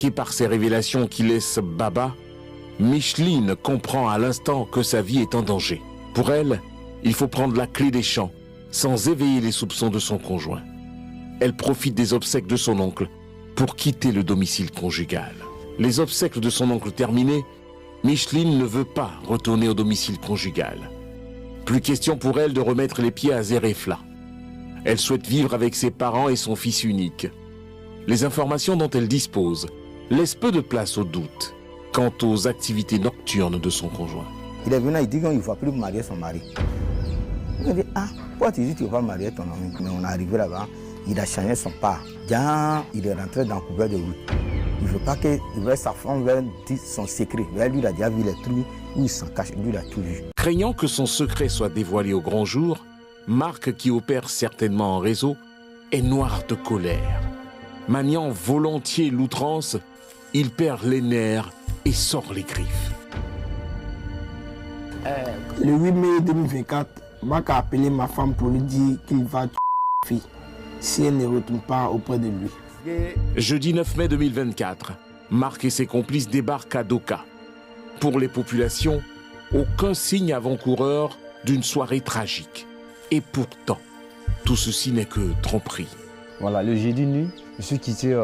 Marquée par ces révélations qui laissent Baba, Micheline comprend à l'instant que sa vie est en danger. Pour elle, il faut prendre la clé des champs, sans éveiller les soupçons de son conjoint. Elle profite des obsèques de son oncle pour quitter le domicile conjugal. Les obsèques de son oncle terminées, Micheline ne veut pas retourner au domicile conjugal. Plus question pour elle de remettre les pieds à Zerefla. Elle souhaite vivre avec ses parents et son fils unique. Les informations dont elle dispose laissent peu de place au doute quant aux activités nocturnes de son conjoint. Il est venu, il dit qu'il ne va plus marier son mari. Il a dit, ah, pourquoi tu dis que tu vas marier ton ami? Mais on est arrivé là-bas, il a changé son pas. Il est rentré dans le couvert de route. Il ne veut pas que sa femme dise son secret. Lui, il a déjà vu les trucs où il s'en cache, lui, il a tout vu. Craignant que son secret soit dévoilé au grand jour, Marc, qui opère certainement en réseau, est noir de colère. Maniant volontiers l'outrance, il perd les nerfs et sort les griffes. Le 8 mai 2024, Marc a appelé ma femme pour lui dire qu'il va tuer sa fille si elle ne retourne pas auprès de lui. Jeudi 9 mai 2024, Marc et ses complices débarquent à Doka. Pour les populations, aucun signe avant-coureur d'une soirée tragique. Et pourtant, tout ceci n'est que tromperie. Voilà, le jeudi nuit, je suis quitté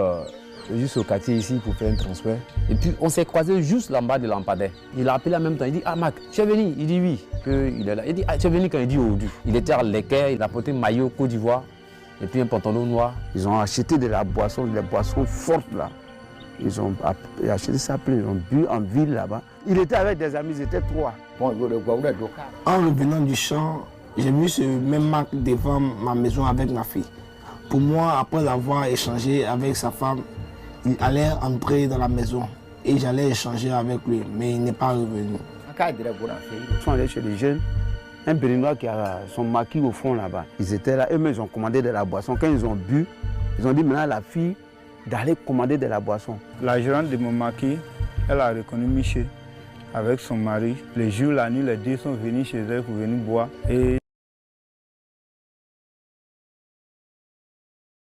juste au quartier ici pour faire un transfert. Et puis on s'est croisé juste là en bas de lampadaire. Il a appelé en même temps, il dit « Ah Marc, tu es venu ?» Il dit « Oui, qu'il est là. » Il dit « Ah, tu es venu quand il dit « Aujourd'hui ». Il était à l'équerre, il a porté maillot Côte d'Ivoire et puis un pantalon noir. Ils ont acheté de la boisson, des boissons fortes là. Ils ont acheté ça, puis ils ont bu en ville là-bas. Il était avec des amis, ils étaient 3. En revenant du champ, j'ai vu ce même Marc devant ma maison avec ma fille. Pour moi, après avoir échangé avec sa femme, il allait entrer dans la maison et j'allais échanger avec lui, mais il n'est pas revenu. Ils sont allés chez les jeunes, un Béninois qui a son maquis au fond là-bas. Ils étaient là, eux-mêmes ils ont commandé de la boisson. Quand ils ont bu, ils ont dit maintenant à la fille d'aller commander de la boisson. La gérante de mon maquis, elle a reconnu Michel avec son mari. Les jours, la nuit, les deux sont venus chez elle pour venir boire. Et